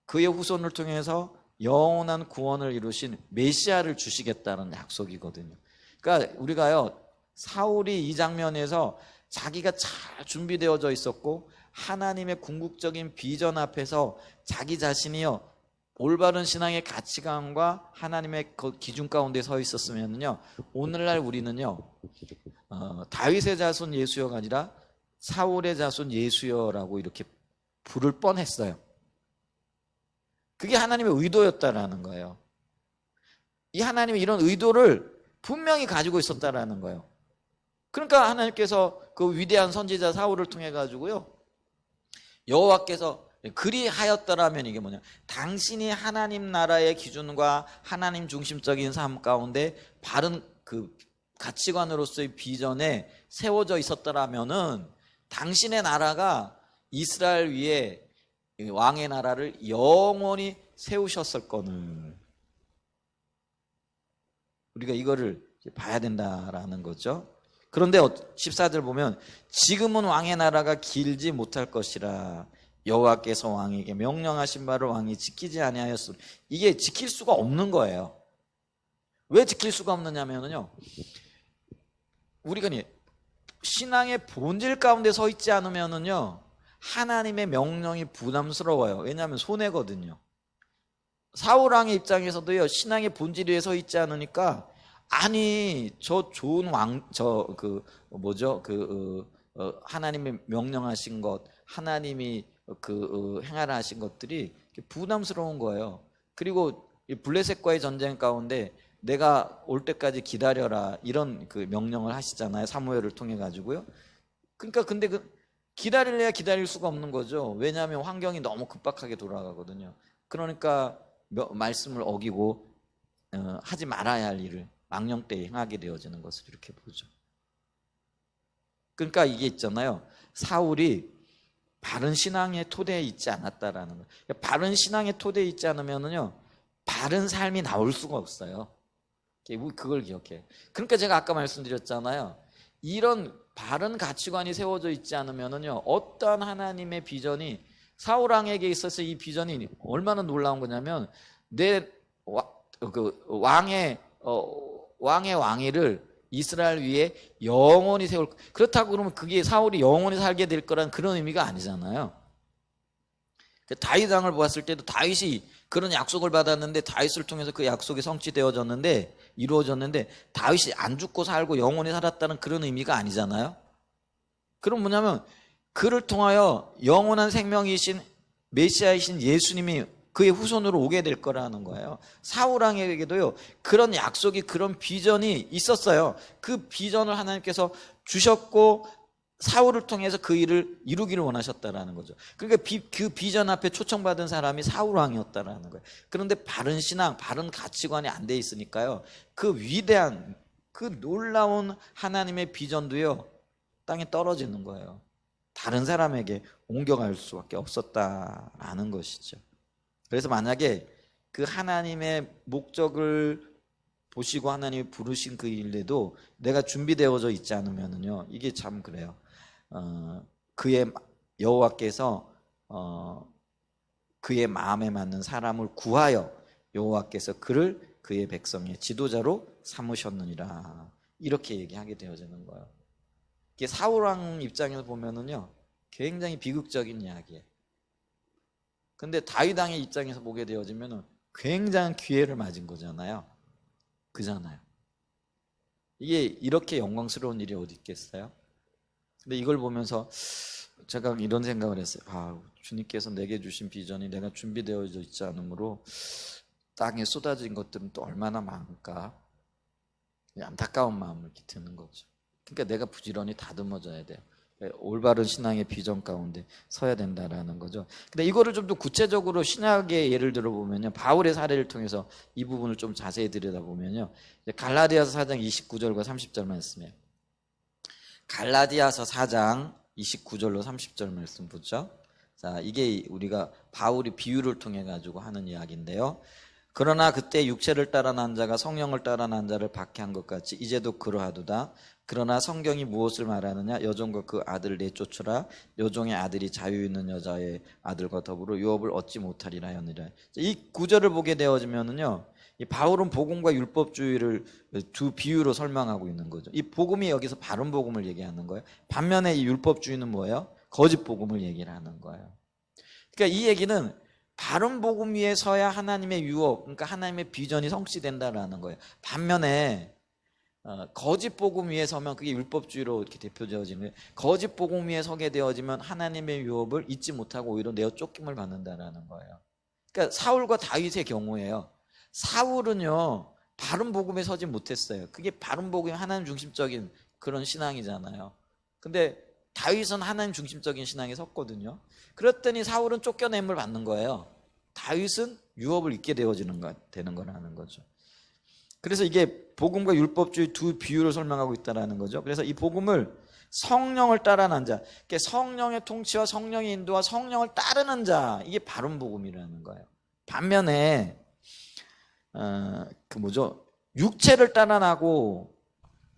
그의 후손을 통해서 영원한 구원을 이루신 메시아를 주시겠다는 약속이거든요. 그러니까 우리가요, 사울이 이 장면에서 자기가 잘 준비되어져 있었고 하나님의 궁극적인 비전 앞에서 자기 자신이요, 올바른 신앙의 가치관과 하나님의 그 기준 가운데 서 있었으면요, 오늘날 우리는요, 다윗의 자손 예수여가 아니라 사울의 자손 예수여라고 이렇게 부를 뻔했어요. 그게 하나님의 의도였다라는 거예요. 이 하나님의 이런 의도를 분명히 가지고 있었다라는 거예요. 그러니까 하나님께서 그 위대한 선지자 사울을 통해 가지고요, 여호와께서 그리하였더라면 이게 뭐냐, 당신이 하나님 나라의 기준과 하나님 중심적인 삶 가운데 바른 그 가치관으로서의 비전에 세워져 있었더라면은 당신의 나라가 이스라엘 위에 왕의 나라를 영원히 세우셨을 거는, 우리가 이거를 봐야 된다라는 거죠. 그런데 14절 보면 지금은 왕의 나라가 길지 못할 것이라 여호와께서 왕에게 명령하신 바를 왕이 지키지 아니하였으므로. 이게 지킬 수가 없는 거예요. 왜 지킬 수가 없느냐면요, 우리가 신앙의 본질 가운데 서 있지 않으면요 하나님의 명령이 부담스러워요. 왜냐하면 손해거든요. 사울 왕의 입장에서도요, 신앙의 본질에 서 있지 않으니까, 아니 저 좋은 하나님의 명령하신 것, 하나님이 행하라 하신 것들이 부담스러운 거예요. 그리고 이 블레셋과의 전쟁 가운데 내가 올 때까지 기다려라, 이런 명령을 하시잖아요, 사무엘을 통해 가지고요. 그러니까 근데 기다릴래야 기다릴 수가 없는 거죠. 왜냐하면 환경이 너무 급박하게 돌아가거든요. 그러니까 말씀을 어기고 하지 말아야 할 일을 망령 때에 행하게 되어지는 것을 이렇게 보죠. 그러니까 이게 있잖아요, 사울이 바른 신앙의 토대에 있지 않았다라는 거예요. 바른 신앙의 토대에 있지 않으면요 바른 삶이 나올 수가 없어요. 그걸 기억해요. 그러니까 제가 아까 말씀드렸잖아요, 이런 바른 가치관이 세워져 있지 않으면요 어떠한 하나님의 비전이, 사울 왕에게 있어서 이 비전이 얼마나 놀라운 거냐면, 내 왕의 왕위를 이스라엘 위에 영원히 세울, 그렇다고 그러면 그게 사울이 영원히 살게 될 거란 그런 의미가 아니잖아요. 다윗 왕을 보았을 때도 다윗이 그런 약속을 받았는데, 다윗을 통해서 그 약속이 성취되어졌는데, 이루어졌는데, 다윗이 안 죽고 살고 영원히 살았다는 그런 의미가 아니잖아요. 그럼 뭐냐면 그를 통하여 영원한 생명이신 메시아이신 예수님이 그의 후손으로 오게 될 거라는 거예요. 사울 왕에게도요 그런 약속이, 그런 비전이 있었어요. 그 비전을 하나님께서 주셨고 사울을 통해서 그 일을 이루기를 원하셨다라는 거죠. 그러니까 그 비전 앞에 초청받은 사람이 사울 왕이었다라는 거예요. 그런데 바른 신앙, 바른 가치관이 안 돼 있으니까요, 그 위대한, 그 놀라운 하나님의 비전도요 땅에 떨어지는 거예요. 다른 사람에게 옮겨갈 수밖에 없었다라는 것이죠. 그래서 만약에 그 하나님의 목적을 보시고 하나님이 부르신 그 일에도 내가 준비되어져 있지 않으면요 이게 참 그래요. 그의 여호와께서 그의 마음에 맞는 사람을 구하여 여호와께서 그를 그의 백성의 지도자로 삼으셨느니라, 이렇게 얘기하게 되어지는 거예요. 이게 사울 왕 입장에서 보면은요 굉장히 비극적인 이야기예요. 근데 다윗 왕의 입장에서 보게 되어지면 굉장한 기회를 맞은 거잖아요. 그잖아요. 이게 이렇게 영광스러운 일이 어디 있겠어요? 근데 이걸 보면서 제가 이런 생각을 했어요. 주님께서 내게 주신 비전이 내가 준비되어져 있지 않으므로 땅에 쏟아진 것들은 또 얼마나 많을까, 안타까운 마음을 드는 거죠. 그러니까 내가 부지런히 다듬어져야 돼요. 올바른 신앙의 비전 가운데 서야 된다라는 거죠. 근데 이거를 좀 더 구체적으로 신약의 예를 들어보면요, 바울의 사례를 통해서 이 부분을 좀 자세히 들여다보면요, 갈라디아서 4장 29절과 30절 말씀이에요. 갈라디아서 4장 29절로 30절 말씀 보죠. 자, 이게 우리가 바울이 비유를 통해 가지고 하는 이야기인데요. 그러나 그때 육체를 따라 난 자가 성령을 따라 난 자를 박해한 것 같이 이제도 그러하도다. 그러나 성경이 무엇을 말하느냐? 여종과 그 아들을 내쫓으라. 여종의 아들이 자유 있는 여자의 아들과 더불어 유업을 얻지 못하리라 하였느니라. 이 구절을 보게 되어지면은요, 이 바울은 복음과 율법주의를 두 비유로 설명하고 있는 거죠. 이 복음이 여기서 바른 복음을 얘기하는 거예요. 반면에 이 율법주의는 뭐예요? 거짓 복음을 얘기를 하는 거예요. 그러니까 이 얘기는 바른 복음 위에 서야 하나님의 유업, 그러니까 하나님의 비전이 성취된다라는 거예요. 반면에 거짓 복음 위에 서면, 그게 율법주의로 이렇게 대표되어지는 거예요. 거짓 복음 위에 서게 되어지면 하나님의 유업을 잊지 못하고 오히려 내어 쫓김을 받는다라는 거예요. 그러니까 사울과 다윗의 경우에요. 사울은요 바른 복음에 서지 못했어요. 그게 바른 복음이 하나님 중심적인 그런 신앙이잖아요. 근데 다윗은 하나님 중심적인 신앙에 섰거든요. 그랬더니 사울은 쫓겨냄을 받는 거예요. 다윗은 유업을 잊게 되는 거라는 거죠. 그래서 이게 복음과 율법주의 두 비유를 설명하고 있다는 거죠. 그래서 이 복음을 성령을 따라 난 자, 성령의 통치와 성령의 인도와 성령을 따르는 자, 이게 바른 복음이라는 거예요. 반면에 육체를 따라 나고,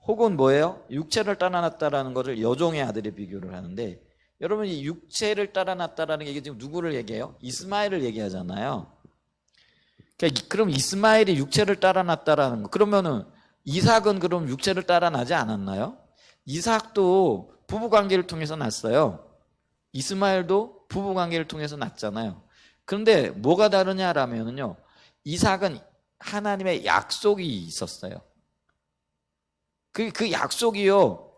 혹은 뭐예요? 육체를 따라 났다라는 것을 여종의 아들에 비교를 하는데, 여러분 이 육체를 따라 났다라는 게 이게 지금 누구를 얘기해요? 이스마엘을 얘기하잖아요. 그러니까 그럼 이스마엘이 육체를 따라 났다라는 거. 그러면은 이삭은 그럼 육체를 따라 나지 않았나요? 이삭도 부부 관계를 통해서 났어요. 이스마엘도 부부 관계를 통해서 났잖아요. 그런데 뭐가 다르냐라면요. 이삭은 하나님의 약속이 있었어요. 그 약속이요.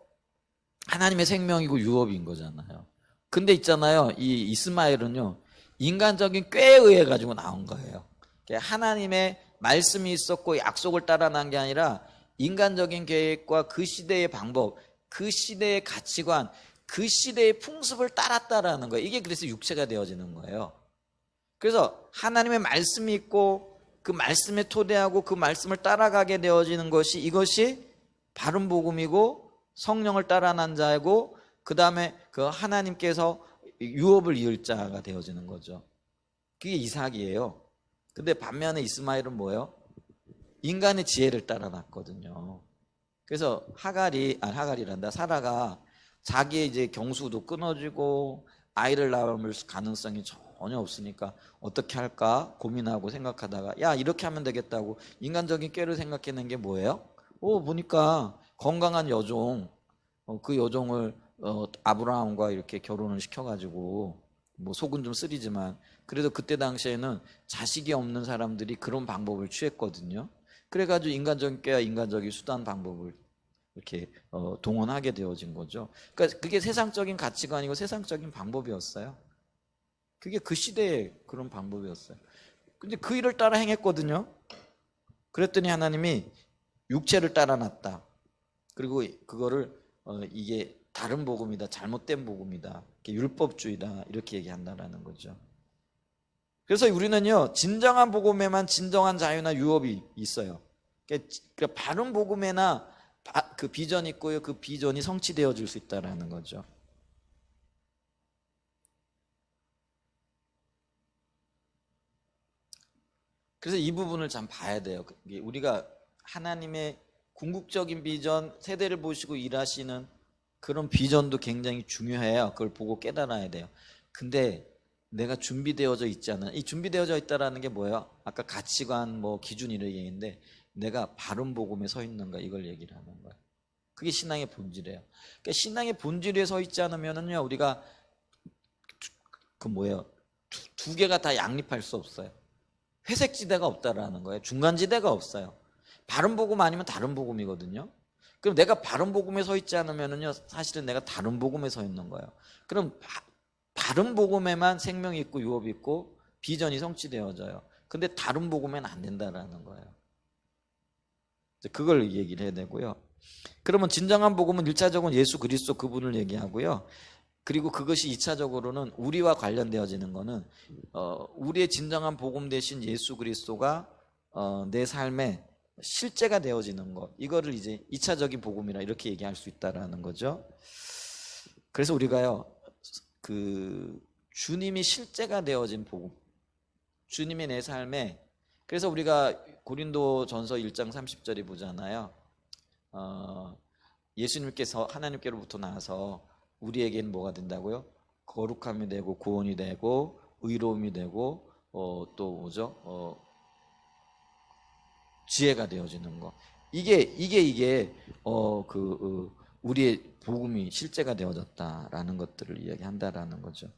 하나님의 생명이고 유업인 거잖아요. 근데 있잖아요. 이 이스마엘은요. 인간적인 꾀에 의해 가지고 나온 거예요. 하나님의 말씀이 있었고 약속을 따라 난 게 아니라 인간적인 계획과 그 시대의 방법, 그 시대의 가치관, 그 시대의 풍습을 따랐다라는 거예요. 이게 그래서 육체가 되어지는 거예요. 그래서 하나님의 말씀이 있고 그 말씀에 토대하고 그 말씀을 따라가게 되어지는 것이 이것이 바른 복음이고 성령을 따라 난 자이고 그 다음에 그 하나님께서 유업을 이을 자가 되어지는 거죠. 그게 이삭이에요. 근데 반면에 이스마엘은 뭐예요? 인간의 지혜를 따라 났거든요. 그래서 하갈이란다. 사라가 자기의 이제 경수도 끊어지고 아이를 낳을 가능성이 전혀 없으니까 어떻게 할까 고민하고 생각하다가 야 이렇게 하면 되겠다고 인간적인 꾀를 생각해낸 게 뭐예요? 보니까 건강한 여종 그 여종을 아브라함과 이렇게 결혼을 시켜가지고 뭐 속은 좀 쓰리지만 그래도 그때 당시에는 자식이 없는 사람들이 그런 방법을 취했거든요. 그래가지고 인간적인 꾀와 인간적인 수단 방법을 이렇게 동원하게 되어진 거죠. 그러니까 그게 세상적인 가치관이고 세상적인 방법이었어요. 그게 그 시대의 그런 방법이었어요. 근데 그 일을 따라 행했거든요. 그랬더니 하나님이 육체를 따라 놨다. 그리고 그거를 이게 다른 복음이다, 잘못된 복음이다, 율법주의다 이렇게 얘기한다라는 거죠. 그래서 우리는요 진정한 복음에만 진정한 자유나 유업이 있어요. 그러니까 바른 복음에나 그 비전이 있고요, 그 비전이 성취되어질 수 있다라는 거죠. 그래서 이 부분을 참 봐야 돼요. 우리가 하나님의 궁극적인 비전, 세대를 보시고 일하시는 그런 비전도 굉장히 중요해요. 그걸 보고 깨달아야 돼요. 근데 내가 준비되어져 있지 않은, 이 준비되어져 있다라는 게 뭐예요? 아까 가치관, 뭐 기준 이런 얘기인데 내가 바른 복음에 서 있는가 이걸 얘기를 하는 거예요. 그게 신앙의 본질이에요. 그러니까 신앙의 본질에 서 있지 않으면은요 우리가 그 뭐예요? 두 개가 다 양립할 수 없어요. 회색지대가 없다라는 거예요. 중간지대가 없어요. 바른 복음 아니면 다른 복음이거든요. 그럼 내가 바른 복음에 서 있지 않으면은요 사실은 내가 다른 복음에 서 있는 거예요. 그럼 바른 복음에만 생명이 있고 유업이 있고 비전이 성취되어져요. 근데 다른 복음에는 안 된다라는 거예요. 그걸 얘기를 해야 되고요. 그러면 진정한 복음은 1차적으로 예수 그리스도 그분을 얘기하고요. 그리고 그것이 2차적으로는 우리와 관련되어지는 거는 우리의 진정한 복음 대신 예수 그리스도가 내 삶에 실제가 되어지는 것, 이거를 이제 2차적인 복음이라 이렇게 얘기할 수 있다라는 거죠. 그래서 우리가요 그 주님이 실제가 되어진 복음, 주님이 내 삶에, 그래서 우리가 고린도전서 1장 30절이 보잖아요. 예수님께서 하나님께로부터 나와서 우리에게는 뭐가 된다고요? 거룩함이 되고 구원이 되고 의로움이 되고 또 뭐죠? 지혜가 되어지는 거. 이게 우리의 복음이 실제가 되어졌다라는 것들을 이야기한다라는 거죠.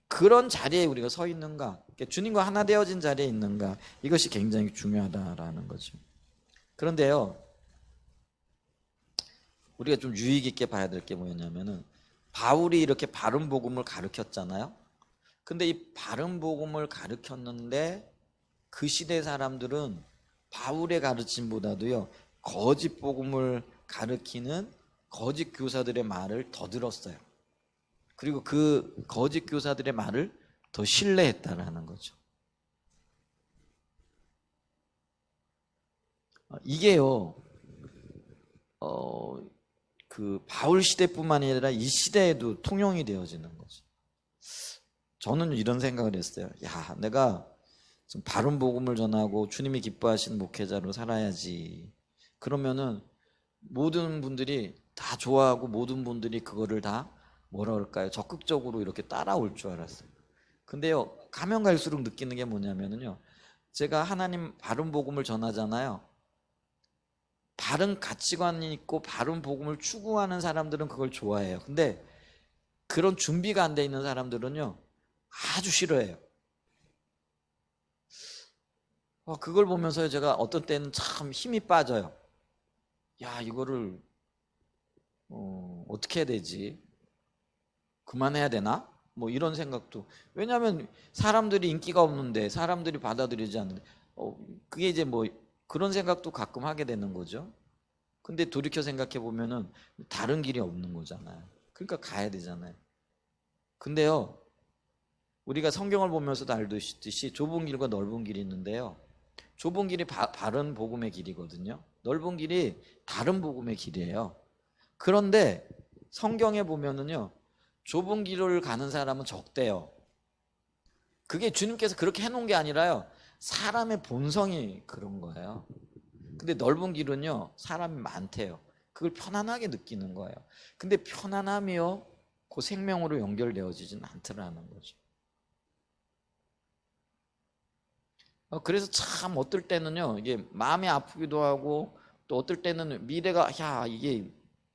그런 자리에 우리가 서 있는가, 주님과 하나 되어진 자리에 있는가, 이것이 굉장히 중요하다라는 거죠. 그런데요, 우리가 좀 유익 있게 봐야 될 게 뭐냐면은 바울이 이렇게 바른 복음을 가르쳤잖아요. 근데 이 바른 복음을 가르쳤는데 그 시대 사람들은 바울의 가르침보다도요 거짓 복음을 가르치는 거짓 교사들의 말을 더 들었어요. 그리고 그 거짓 교사들의 말을 더 신뢰했다라는 거죠. 이게요 그 바울 시대뿐만 아니라 이 시대에도 통용이 되어지는 거죠. 저는 이런 생각을 했어요. 야, 내가 좀 바른 복음을 전하고 주님이 기뻐하시는 목회자로 살아야지. 그러면은 모든 분들이 다 좋아하고 모든 분들이 그거를 다 뭐라 그럴까요? 적극적으로 이렇게 따라올 줄 알았어요. 근데요, 가면 갈수록 느끼는 게 뭐냐면요, 제가 하나님 바른 복음을 전하잖아요. 바른 가치관이 있고 바른 복음을 추구하는 사람들은 그걸 좋아해요. 근데 그런 준비가 안 돼 있는 사람들은요, 아주 싫어해요. 그걸 보면서 제가 어떤 때는 참 힘이 빠져요. 야, 이거를 어떻게 해야 되지? 그만해야 되나? 뭐 이런 생각도. 왜냐하면 사람들이 인기가 없는데, 사람들이 받아들이지 않는데, 그게 이제 뭐 그런 생각도 가끔 하게 되는 거죠. 근데 돌이켜 생각해 보면은 다른 길이 없는 거잖아요. 그러니까 가야 되잖아요. 근데요, 우리가 성경을 보면서도 알듯이 좁은 길과 넓은 길이 있는데요, 좁은 길이 바른 복음의 길이거든요. 넓은 길이 다른 복음의 길이에요. 그런데 성경에 보면은요, 좁은 길을 가는 사람은 적대요. 그게 주님께서 그렇게 해놓은 게 아니라요, 사람의 본성이 그런 거예요. 근데 넓은 길은요, 사람이 많대요. 그걸 편안하게 느끼는 거예요. 근데 편안함이요, 그 생명으로 연결되어지진 않더라는 거죠. 그래서 참 어떨 때는요, 이게 마음이 아프기도 하고, 또 어떨 때는 미래가, 야, 이게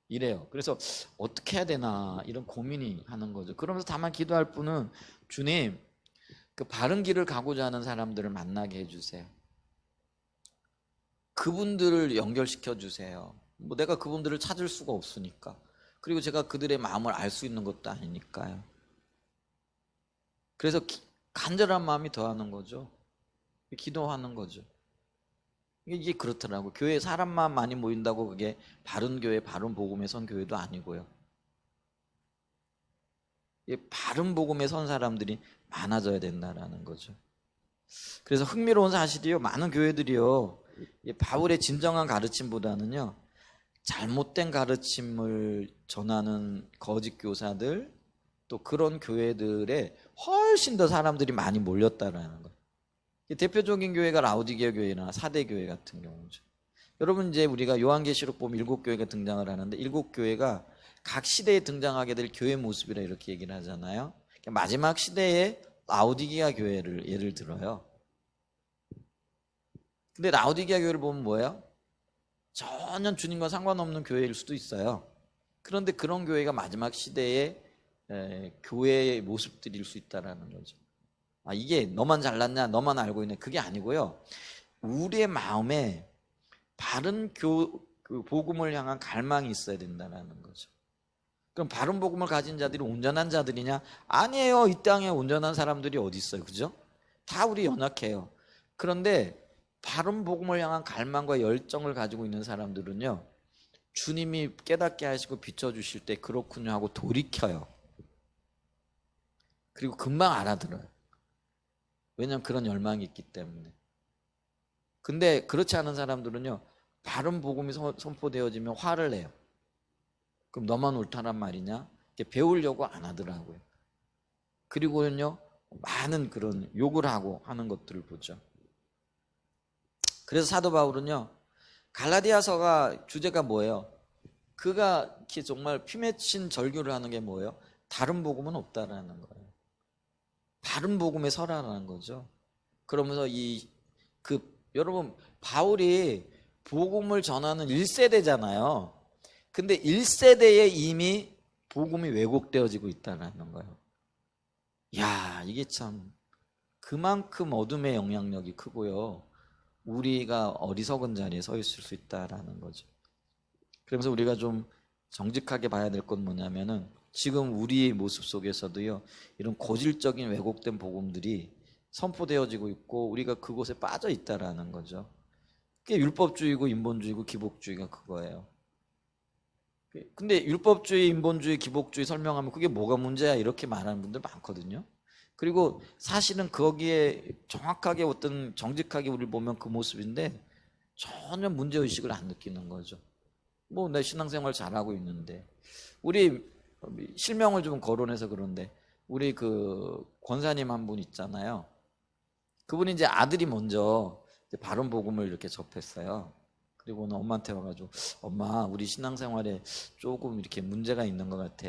이래요. 그래서 어떻게 해야 되나 이런 고민이 하는 거죠. 그러면서 다만 기도할 뿐은, 주님, 그 바른 길을 가고자 하는 사람들을 만나게 해주세요. 그분들을 연결시켜 주세요. 뭐 내가 그분들을 찾을 수가 없으니까. 그리고 제가 그들의 마음을 알 수 있는 것도 아니니까요. 그래서 간절한 마음이 더하는 거죠. 기도하는 거죠. 이게 그렇더라고. 교회에 사람만 많이 모인다고 그게 바른 교회, 바른 복음에 선 교회도 아니고요. 바른 복음에 선 사람들이 많아져야 된다라는 거죠. 그래서 흥미로운 사실이요, 많은 교회들이요, 바울의 진정한 가르침보다는요, 잘못된 가르침을 전하는 거짓 교사들, 또 그런 교회들에 훨씬 더 사람들이 많이 몰렸다라는 거예요. 대표적인 교회가 라우디게아 교회나 사대 교회 같은 경우죠. 여러분, 이제 우리가 요한계시록 보면 7교회가 등장을 하는데, 7교회가 각 시대에 등장하게 될 교회 모습이라 이렇게 얘기를 하잖아요. 마지막 시대에 라우디게아 교회를 예를 들어요. 근데 라우디게아 교회를 보면 뭐예요? 전혀 주님과 상관없는 교회일 수도 있어요. 그런데 그런 교회가 마지막 시대의 교회의 모습들일 수 있다는 거죠. 이게 너만 잘났냐, 너만 알고 있네, 그게 아니고요, 우리의 마음에 바른 그 복음을 향한 갈망이 있어야 된다는 거죠. 그럼 바른 복음을 가진 자들이 온전한 자들이냐? 아니에요. 이 땅에 온전한 사람들이 어디 있어요, 그죠? 다 우리 연약해요. 그런데 바른 복음을 향한 갈망과 열정을 가지고 있는 사람들은요, 주님이 깨닫게 하시고 비춰주실 때 그렇군요 하고 돌이켜요. 그리고 금방 알아들어요. 왜냐하면 그런 열망이 있기 때문에. 근데 그렇지 않은 사람들은요, 바른 복음이 선포되어지면 화를 내요. 그럼 너만 옳다란 말이냐? 이렇게 배우려고 안 하더라고요. 그리고는요, 많은 그런 욕을 하고 하는 것들을 보죠. 그래서 사도 바울은요, 갈라디아서가 주제가 뭐예요? 그가 이렇게 정말 피 맺힌 절규를 하는 게 뭐예요? 다른 복음은 없다라는 거예요. 바른 복음에 서라라는 거죠. 그러면서 여러분, 바울이 복음을 전하는 1세대잖아요. 근데 1세대에 이미 복음이 왜곡되어지고 있다는 거예요. 야, 이게 참 그만큼 어둠의 영향력이 크고요, 우리가 어리석은 자리에 서 있을 수 있다라는 거죠. 그러면서 우리가 좀 정직하게 봐야 될 건 뭐냐면은, 지금 우리의 모습 속에서도요, 이런 고질적인 왜곡된 복음들이 선포되어지고 있고 우리가 그곳에 빠져 있다라는 거죠. 그게 율법주의고 인본주의고 기복주의가 그거예요. 근데 율법주의, 인본주의, 기복주의 설명하면 그게 뭐가 문제야 이렇게 말하는 분들 많거든요. 그리고 사실은 거기에 정확하게 어떤 정직하게 우리를 보면 그 모습인데 전혀 문제의식을 안 느끼는 거죠. 뭐 내 신앙생활 잘하고 있는데, 우리 실명을 좀 거론해서 그런데, 우리 그 권사님 한 분 있잖아요. 그분이 이제 아들이 먼저 바른 복음을 이렇게 접했어요. 그리고는 엄마한테 와가지고, 엄마, 우리 신앙생활에 조금 이렇게 문제가 있는 것 같아.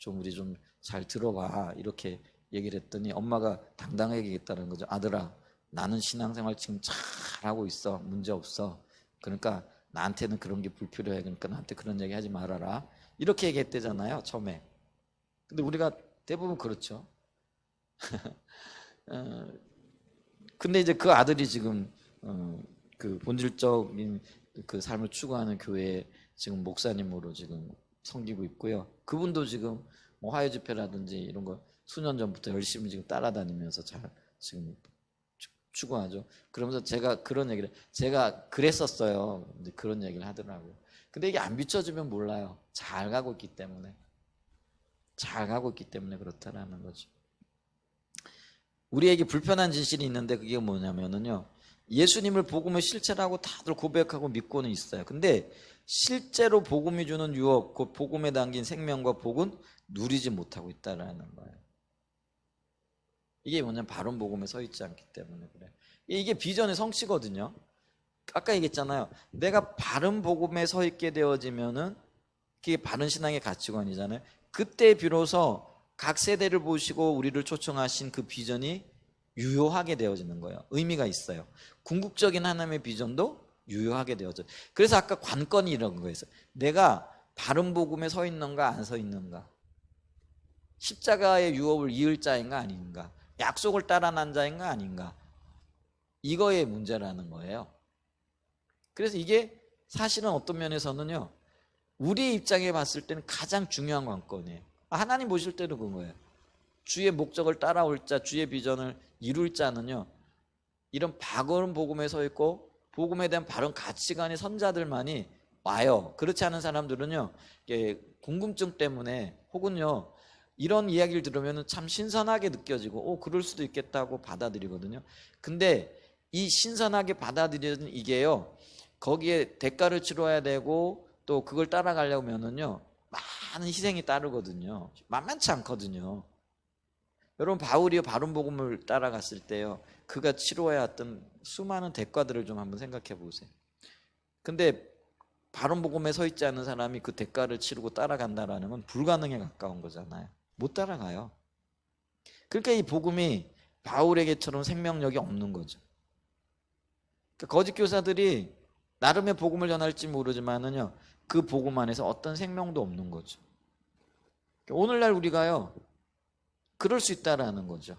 좀 우리 좀 잘 들어봐 이렇게 얘기를 했더니 엄마가 당당하게 얘기했다는 거죠. 아들아, 나는 신앙생활 지금 잘하고 있어. 문제 없어. 그러니까 나한테는 그런 게 불필요해. 그러니까 나한테 그런 얘기 하지 말아라. 이렇게 얘기했대잖아요, 처음에. 근데 우리가 대부분 그렇죠. 근데 이제 그 아들이 지금 그 본질적인 그 삶을 추구하는 교회에 지금 목사님으로 지금 섬기고 있고요. 그분도 지금 뭐 화요 집회라든지 이런 거 수년 전부터 열심히 지금 따라다니면서 잘 지금 추구하죠. 그러면서 제가 그런 얘기를 제가 그랬었어요. 근데 그런 얘기를 하더라고요. 근데 이게 안 비춰주면 몰라요. 잘 가고 있기 때문에 그렇다라는 거죠. 우리에게 불편한 진실이 있는데 그게 뭐냐면은요. 예수님을 복음의 실체라고 다들 고백하고 믿고는 있어요. 근데 실제로 복음이 주는 유업, 그 복음에 담긴 생명과 복은 누리지 못하고 있다라는 거예요. 이게 뭐냐면 바른 복음에 서 있지 않기 때문에 그래요. 이게 비전의 성취거든요. 아까 얘기했잖아요. 내가 바른 복음에 서 있게 되어지면은 그게 바른 신앙의 가치관이잖아요. 그때 비로소 각 세대를 보시고 우리를 초청하신 그 비전이 유효하게 되어지는 거예요. 의미가 있어요. 궁극적인 하나님의 비전도 유효하게 되어져요. 그래서 아까 관건이 이런 거였어요. 내가 바른 복음에 서 있는가 안 서 있는가, 십자가의 유업을 이을 자인가 아닌가, 약속을 따라 난 자인가 아닌가, 이거의 문제라는 거예요. 그래서 이게 사실은 어떤 면에서는요, 우리의 입장에 봤을 때는 가장 중요한 관건이에요. 하나님 보실 때도 그런 거예요. 주의 목적을 따라올 자, 주의 비전을 이룰 자는요, 이런 바른 복음에 서 있고 복음에 대한 바른 가치관의 선자들만이 와요. 그렇지 않은 사람들은요, 궁금증 때문에 혹은요, 이런 이야기를 들으면 참 신선하게 느껴지고 그럴 수도 있겠다고 받아들이거든요. 근데 이 신선하게 받아들이는 이게요, 거기에 대가를 치러야 되고 또 그걸 따라가려면은요, 많은 희생이 따르거든요. 만만치 않거든요. 여러분, 바울이 바른 복음을 따라갔을 때요, 그가 치러야 했던 수많은 대가들을 좀 한번 생각해 보세요. 근데 바른 복음에 서 있지 않은 사람이 그 대가를 치르고 따라간다라는 건 불가능에 가까운 거잖아요. 못 따라가요. 그러니까 이 복음이 바울에게처럼 생명력이 없는 거죠. 그러니까 거짓 교사들이 나름의 복음을 전할지 모르지만은요, 그 복음 안에서 어떤 생명도 없는 거죠. 그러니까 오늘날 우리가요, 그럴 수 있다라는 거죠.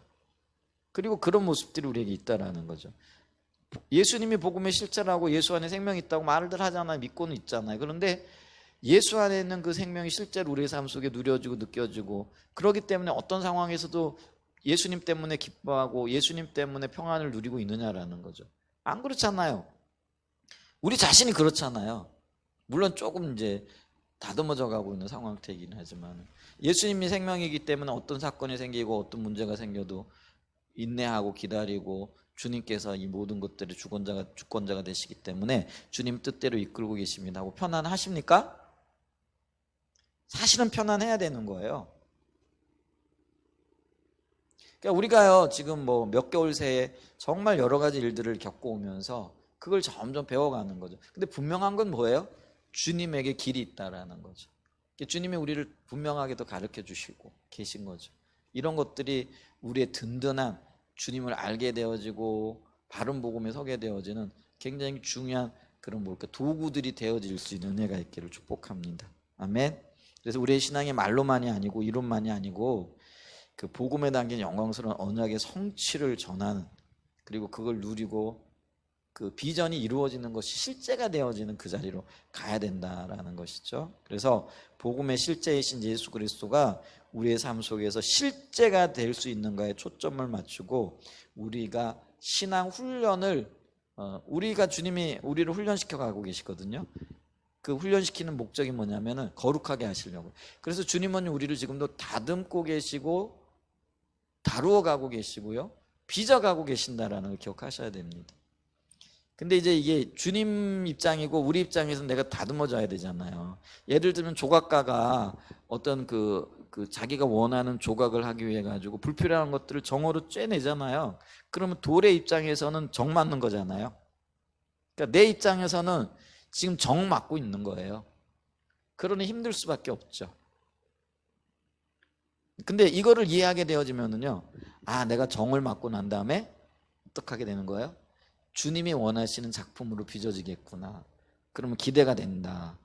그리고 그런 모습들이 우리에게 있다라는 거죠. 예수님이 복음의 실체라고 예수 안에 생명이 있다고 말들 하잖아요. 믿고는 있잖아요. 그런데 예수 안에 있는 그 생명이 실제로 우리의 삶 속에 누려지고 느껴지고, 그렇기 때문에 어떤 상황에서도 예수님 때문에 기뻐하고 예수님 때문에 평안을 누리고 있느냐라는 거죠. 안 그렇잖아요. 우리 자신이 그렇잖아요. 물론 조금 이제 다듬어져 가고 있는 상황이긴 하지만, 예수님이 생명이기 때문에 어떤 사건이 생기고 어떤 문제가 생겨도 인내하고 기다리고, 주님께서 이 모든 것들의 주권자가 되시기 때문에 주님 뜻대로 이끌고 계십니다 하고 편안하십니까? 사실은 편안해야 되는 거예요. 그러니까 우리가요, 지금 뭐 몇 개월 새에 정말 여러 가지 일들을 겪어오면서 그걸 점점 배워가는 거죠. 근데 분명한 건 뭐예요? 주님에게 길이 있다라는 거죠. 주님이 우리를 분명하게도 가르쳐 주시고 계신 거죠. 이런 것들이 우리의 든든한 주님을 알게 되어지고 바른 복음에 서게 되어지는 굉장히 중요한 그런 도구들이 되어질 수 있는 은혜가 있기를 축복합니다. 아멘. 그래서 우리의 신앙이 말로만이 아니고 이론만이 아니고 그 복음에 담긴 영광스러운 언약의 성취를 전하는, 그리고 그걸 누리고 그 비전이 이루어지는 것이 실제가 되어지는 그 자리로 가야 된다라는 것이죠. 그래서 복음의 실제이신 예수 그리스도가 우리의 삶 속에서 실제가 될 수 있는가에 초점을 맞추고, 우리가 신앙 훈련을 우리가 주님이 우리를 훈련시켜 가고 계시거든요. 그 훈련시키는 목적이 뭐냐면은 거룩하게 하시려고. 그래서 주님은 우리를 지금도 다듬고 계시고 다루어 가고 계시고요, 빚어가고 계신다라는 걸 기억하셔야 됩니다. 근데 이제 이게 주님 입장이고 우리 입장에서 내가 다듬어져야 되잖아요. 예를 들면 조각가가 어떤 그 자기가 원하는 조각을 하기 위해 가지고 불필요한 것들을 정으로 쬐내잖아요. 그러면 돌의 입장에서는 정 맞는 거잖아요. 그러니까 내 입장에서는 지금 정 맞고 있는 거예요. 그러니 힘들 수밖에 없죠. 근데 이거를 이해하게 되어지면은요, 아, 내가 정을 맡고 난 다음에 어떡하게 되는 거예요? 주님이 원하시는 작품으로 빚어지겠구나. 그러면 기대가 된다.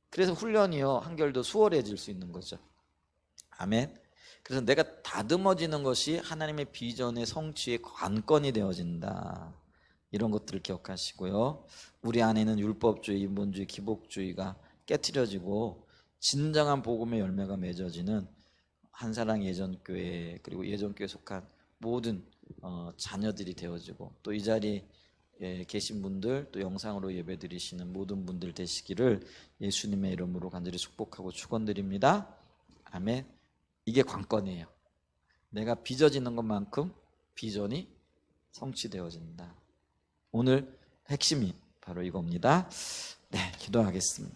그래서 훈련이요, 한결 더 수월해질 수 있는 거죠. 아멘. 그래서 내가 다듬어지는 것이 하나님의 비전의 성취의 관건이 되어진다. 이런 것들을 기억하시고요. 우리 안에는 율법주의, 인본주의, 기복주의가 깨트려지고 진정한 복음의 열매가 맺어지는 한사랑 예전교회, 그리고 예전교회에 속한 모든 자녀들이 되어지고, 또 이 자리에 계신 분들, 또 영상으로 예배드리시는 모든 분들 되시기를 예수님의 이름으로 간절히 축복하고 축원드립니다. 아멘. 이게 관건이에요. 내가 빚어지는 것만큼 비전이 성취되어진다. 오늘 핵심이 바로 이겁니다. 네, 기도하겠습니다.